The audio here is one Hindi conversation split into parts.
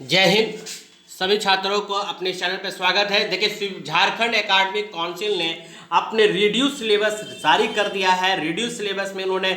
जय हिंद। सभी छात्रों को अपने चैनल पर स्वागत है। देखिए, झारखंड एकेडमिक काउंसिल ने अपने रिड्यूस सिलेबस जारी कर दिया है। रिड्यूस सिलेबस में उन्होंने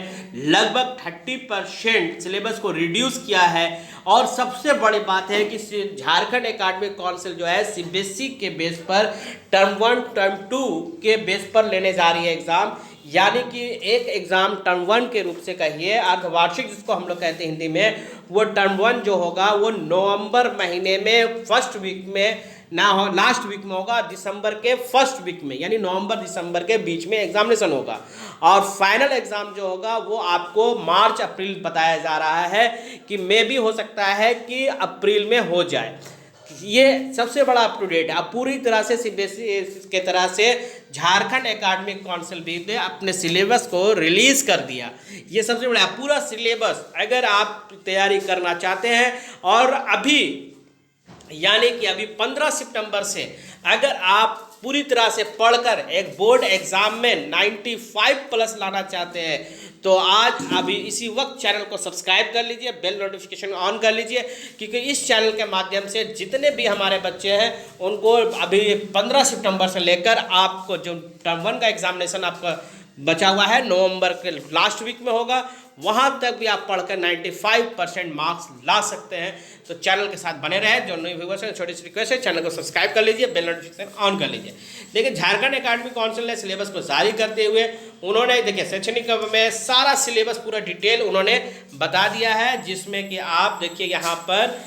लगभग 30% सिलेबस को रिड्यूस किया है। और सबसे बड़ी बात है कि झारखंड एकेडमिक काउंसिल जो है सीबीएसई के बेस पर टर्म 1 टर्म 2 के बेस पर लेने जा रही है एग्ज़ाम। यानी कि एक एग्ज़ाम टर्म 1 के रूप से कहिए, अर्धवार्षिक जिसको हम लोग कहते हैं हिंदी में, वो टर्म 1 जो होगा वो नवंबर महीने में फर्स्ट वीक में ना हो, लास्ट वीक में होगा, दिसंबर के फर्स्ट वीक में, यानी नवंबर दिसंबर के बीच में एग्जामिनेशन होगा। और फाइनल एग्ज़ाम जो होगा वो आपको मार्च अप्रैल बताया जा रहा है कि मे भी हो सकता है कि अप्रैल में हो जाए। ये सबसे बड़ा अप टू डेट है। अब पूरी तरह से सीबीएसई के तरह से झारखंड एकेडमिक काउंसिल भी ने अपने सिलेबस को रिलीज कर दिया। ये सबसे बड़ा पूरा सिलेबस अगर आप तैयारी करना चाहते हैं और अभी यानी कि अभी 15 सितंबर से अगर आप पूरी तरह से पढ़कर एक बोर्ड एग्जाम में 95 प्लस लाना चाहते हैं तो आज अभी इसी वक्त चैनल को सब्सक्राइब कर लीजिए, बेल नोटिफिकेशन ऑन कर लीजिए, क्योंकि इस चैनल के माध्यम से जितने भी हमारे बच्चे हैं उनको अभी 15 सितंबर से लेकर आपको जो टर्म 1 का एग्जामिनेशन आपका बचा हुआ है नवंबर के लास्ट वीक में होगा, वहाँ तक भी आप पढ़कर 95% मार्क्स ला सकते हैं। तो चैनल के साथ बने रहे। जो नए व्यूवर्स हैं, छोटी सी रिक्वेस्ट है, चैनल को सब्सक्राइब कर लीजिए, बेल नोटिफिकेशन ऑन कर लीजिए। देखिए, झारखंड एकेडमिक काउंसिल ने सिलेबस को जारी करते हुए उन्होंने देखिए शैक्षणिक में सारा सिलेबस पूरा डिटेल उन्होंने बता दिया है, जिसमें कि आप देखिए यहाँ पर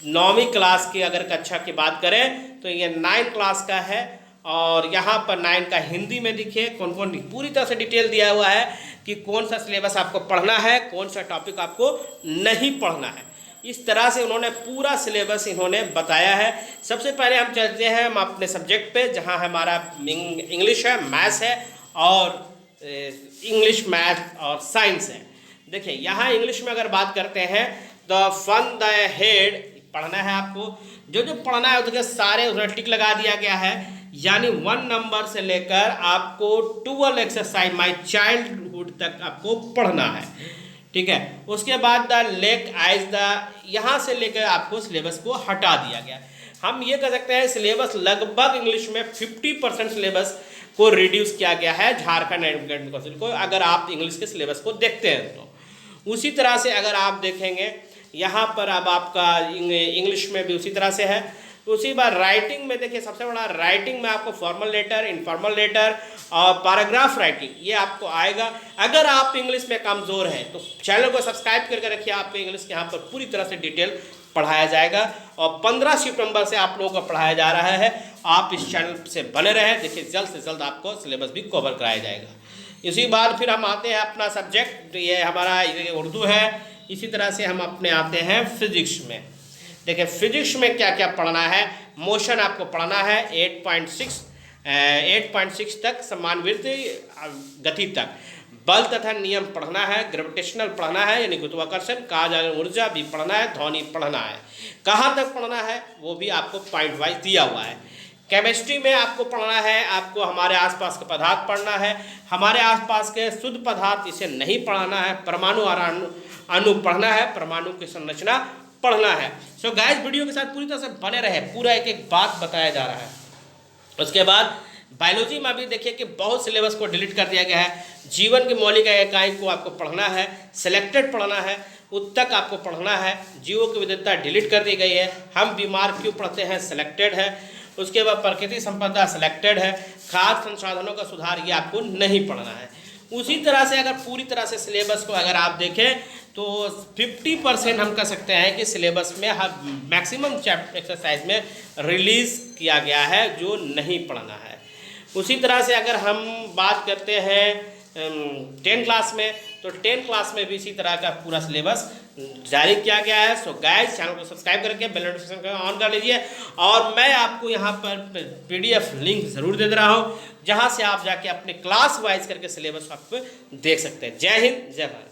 9वीं क्लास की अगर कक्षा की बात करें तो ये 9 क्लास का है। और यहाँ पर 9 का हिंदी में देखिए कौन कौन पूरी तरह से डिटेल दिया हुआ है कि कौन सा सिलेबस आपको पढ़ना है, कौन सा टॉपिक आपको नहीं पढ़ना है। इस तरह से उन्होंने पूरा सिलेबस इन्होंने बताया है। सबसे पहले हम चलते हैं हम अपने सब्जेक्ट पे, जहाँ हमारा इंग्लिश है, मैथ्स है और इंग्लिश, मैथ और साइंस है। देखिए, यहाँ इंग्लिश में अगर बात करते हैं द फन द हेड पढ़ना है आपको। जो जो पढ़ना है उसके सारे उसमें टिक लगा दिया गया है। यानी 1 नंबर से लेकर आपको 12 एक्सरसाइज माई चाइल्डहुड तक आपको पढ़ना है, ठीक है। उसके बाद द लेक आइज द, यहाँ से लेकर आपको सिलेबस को हटा दिया गया। हम ये कह सकते हैं सिलेबस लगभग इंग्लिश में 50% सिलेबस को रिड्यूस किया गया है झारखंड एकेडमिक काउंसिल को, अगर आप इंग्लिश के सिलेबस को देखते हैं तो। उसी तरह से अगर आप देखेंगे यहाँ पर अब आपका इंग्लिश में भी उसी तरह से है। उसी बार राइटिंग में देखिए, सबसे बड़ा राइटिंग में आपको फॉर्मल लेटर, इनफॉर्मल लेटर और पैराग्राफ राइटिंग ये आपको आएगा। अगर आप इंग्लिश में कमज़ोर हैं तो चैनल को सब्सक्राइब करके रखिए, आपको इंग्लिश के यहाँ पर पूरी तरह से डिटेल पढ़ाया जाएगा। और 15 सितंबर से आप लोगों को पढ़ाया जा रहा है। आप इस चैनल से बने रहें। देखिए, जल्द से जल्द आपको सिलेबस भी कवर कराया जाएगा। इसी बार फिर हम आते हैं अपना सब्जेक्ट, ये हमारा उर्दू है। इसी तरह से हम अपने आते हैं फिजिक्स में। देखिए, फिजिक्स में क्या क्या पढ़ना है। मोशन आपको पढ़ना है 8.6 तक, समानवृत्ति गति तक। बल तथा नियम पढ़ना है। ग्रेविटेशनल पढ़ना है यानी गुरुत्वाकर्षण। काज ऊर्जा भी पढ़ना है। ध्वनि पढ़ना है। कहाँ तक पढ़ना है वो भी आपको पॉइंट वाइज दिया हुआ है। केमिस्ट्री में आपको पढ़ना है, आपको हमारे आसपास के पदार्थ पढ़ना है। हमारे आसपास के शुद्ध पदार्थ इसे नहीं पढ़ना है। परमाणु और अणु पढ़ना है। परमाणु की संरचना पढ़ना है। सो गाइस, वीडियो के साथ पूरी तरह से बने रहे, पूरा एक एक बात बताया जा रहा है। उसके बाद बायोलॉजी में भी देखिए कि बहुत सिलेबस को डिलीट कर दिया गया है। जीवन की मौलिक इकाई को आपको पढ़ना है। सिलेक्टेड पढ़ना है। उत्तक आपको पढ़ना है। जीवों की विविधता डिलीट कर दी गई है। हम बीमार क्यों पढ़ते हैं, सिलेक्टेड है। उसके बाद प्रकृति संपदा सिलेक्टेड है। खाद्य संसाधनों का सुधार ये आपको नहीं पढ़ना है। उसी तरह से अगर पूरी तरह से सिलेबस को अगर आप देखें तो 50% हम कह सकते हैं कि सिलेबस में मैक्सिमम चैप्टर एक्सरसाइज में रिलीज़ किया गया है जो नहीं पढ़ना है। उसी तरह से अगर हम बात करते हैं 10 क्लास में, तो 10 क्लास में भी इसी तरह का पूरा सिलेबस जारी किया गया है। सो गाइस, चैनल को सब्सक्राइब करके बेल नोटिफिकेशन ऑन कर लीजिए। और मैं आपको यहाँ पर PDF लिंक ज़रूर दे रहा हूँ, जहाँ से आप जाके अपने क्लास वाइज करके सिलेबस आप देख सकते हैं। जय हिंद, जय भारत।